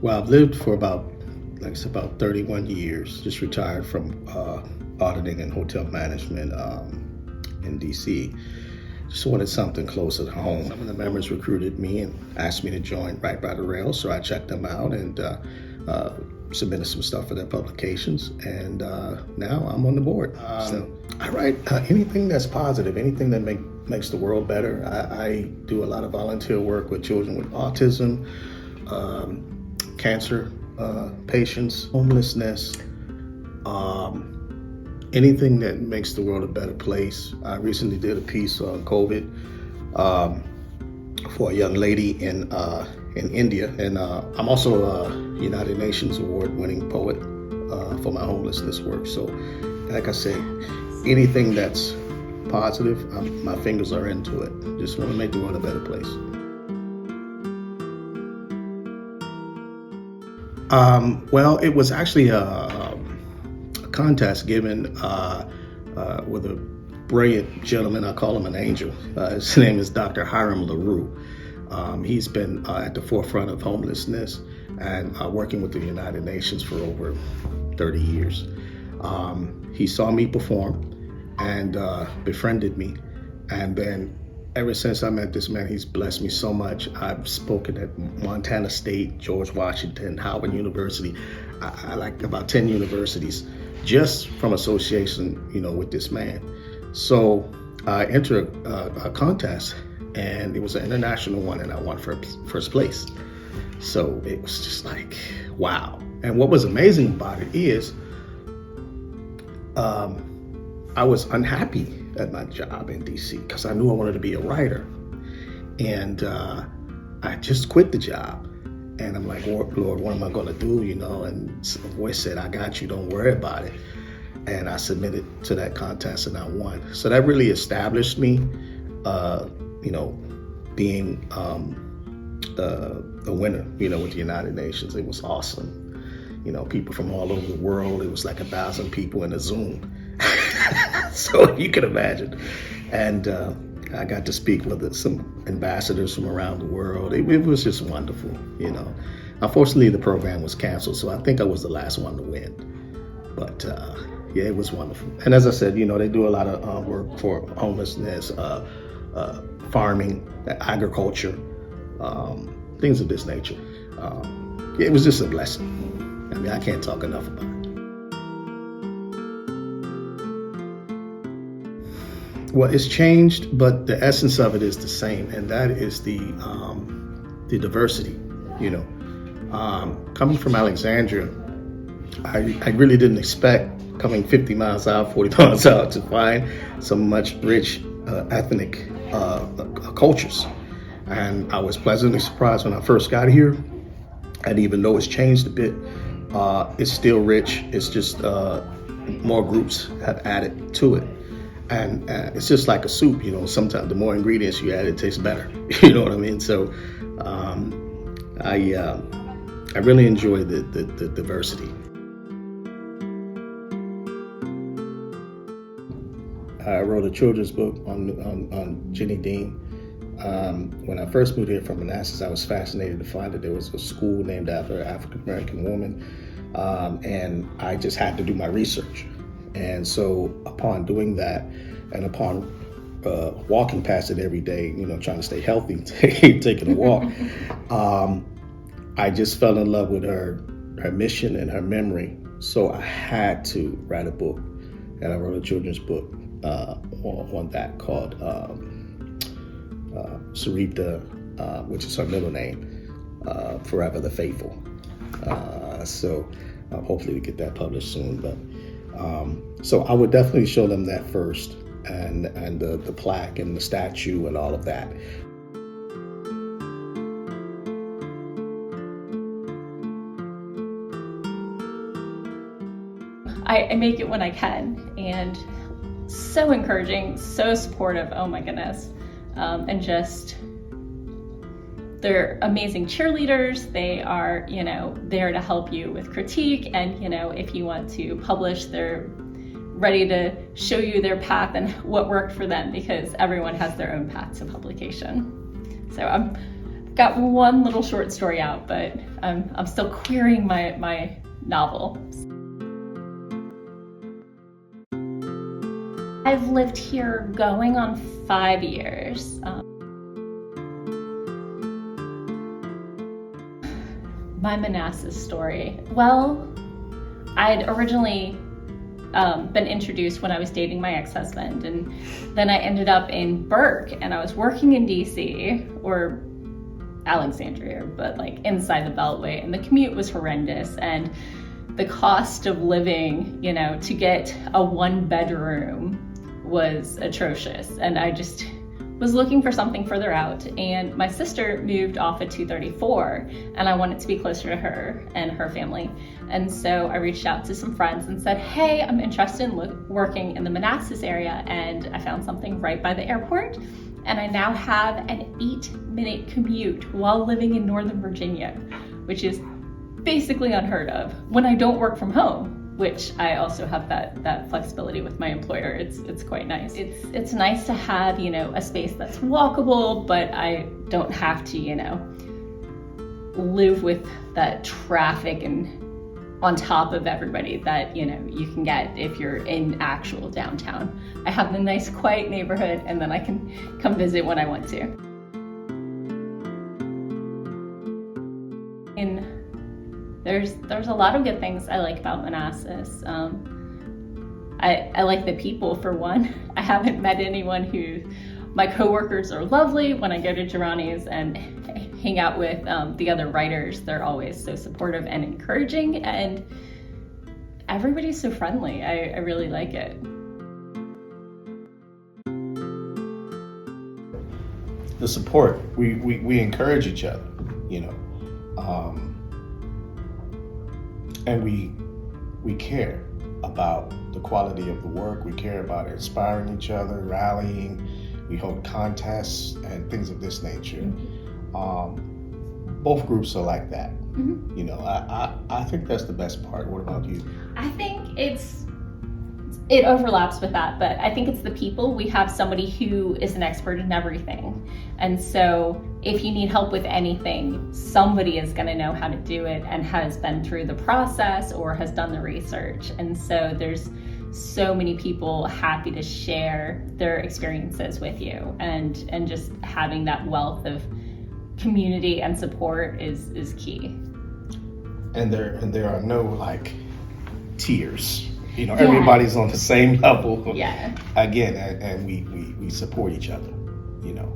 Well, I've lived for about, like I said, about 31 years. Just retired from auditing and hotel management in DC. Just wanted something closer to home. Some of the members recruited me and asked me to join Right by the Rail, so I checked them out and submitted some stuff for their publications, and now I'm on the board. So I write anything that's positive, anything that makes the world better. I do a lot of volunteer work with children with autism, cancer patients, homelessness, anything that makes the world a better place. I recently did a piece on COVID for a young lady in India, and I'm also a United Nations award-winning poet for my homelessness work. So, like I say, anything that's positive, my fingers are into it. Just want to make the world a better place. Well, it was actually a contest given with a brilliant gentleman. I call him an angel. His name is Dr. Hiram LaRue. He's been at the forefront of homelessness and working with the United Nations for over 30 years. He saw me perform and befriended me, and then ever since I met this man, he's blessed me so much. I've spoken at Montana State, George Washington, Howard University. I like about 10 universities just from association, with this man. So I entered a contest, and it was an international one, and I won first place. So it was just like, wow. And what was amazing about it is I was unhappy at my job in DC because I knew I wanted to be a writer. And I just quit the job. And I'm like, Lord, what am I going to do? And a voice said, I got you, don't worry about it. And I submitted to that contest and I won. So that really established me, being a winner, with the United Nations. It was awesome. People from all over the world. It was like 1,000 people in a Zoom. So you can imagine. And I got to speak with some ambassadors from around the world. It was just wonderful, Unfortunately, the program was canceled, so I think I was the last one to win. But yeah, it was wonderful. And as I said, they do a lot of work for homelessness, farming, agriculture, things of this nature. It was just a blessing. I can't talk enough about it. Well, it's changed, but the essence of it is the same, and that is the diversity. Coming from Alexandria, I really didn't expect coming 50 miles out, 40 miles out to find some much rich ethnic cultures. And I was pleasantly surprised when I first got here. And even though it's changed a bit, it's still rich. It's just more groups have added to it. And it's just like a soup, sometimes the more ingredients you add, it tastes better. You know what I mean? So I really enjoy the diversity. I wrote a children's book on JENNIE. When I first moved here from Manassas, I was fascinated to find that there was a school named after an African-American woman, and I just had to do my research. And so upon doing that, and upon walking past it every day, trying to stay healthy, taking a walk, I just fell in love with her mission and her memory. So I had to write a book, and I wrote a children's book on that called Sarita, which is her middle name, Forever the Faithful. So hopefully we get that published soon. But so I would definitely show them that first, and the plaque and the statue and all of that. I make it when I can, and so encouraging, so supportive, oh my goodness. And just, they're amazing cheerleaders. They are, there to help you with critique. And, if you want to publish, they're ready to show you their path and what worked for them, because everyone has their own path to publication. So I'm got one little short story out, but I'm still querying my novel. I've lived here going on 5 years. My Manassas story. Well, I'd originally been introduced when I was dating my ex-husband, and then I ended up in Burke, and I was working in DC, or Alexandria, but like inside the Beltway, and the commute was horrendous, and the cost of living, you know, to get a 1-bedroom was atrocious, and I just was looking for something further out, and my sister moved off at 234, and I wanted to be closer to her and her family. And so I reached out to some friends and said, hey, I'm interested in working in the Manassas area, and I found something right by the airport, and I now have an 8-minute commute while living in Northern Virginia, which is basically unheard of when I don't work from home, which I also have that flexibility with my employer. It's quite nice. It's nice to have, you know, a space that's walkable, but I don't have to, you know, live with that traffic and on top of everybody that, you know, you can get if you're in actual downtown. I have the nice quiet neighborhood, and then I can come visit when I want to. There's a lot of good things I like about Manassas. I like the people, for one. I haven't met anyone who, my coworkers are lovely. When I go to Geronni's and hang out with the other writers, they're always so supportive and encouraging, and everybody's so friendly. I really like it. The support, we encourage each other, you know. And we care about the quality of the work. We care about inspiring each other, rallying. We hold contests and things of this nature. Both groups are like that. You know, I think that's the best part. What about you? I think it overlaps with that, but I think it's the people. We have somebody who is an expert in everything. And so if you need help with anything, somebody is going to know how to do it and has been through the process or has done the research. And so there's so many people happy to share their experiences with you, and just having that wealth of community and support is key. And there are no like tiers. You know, everybody's on the same level. Yeah. Again, and we support each other, you know.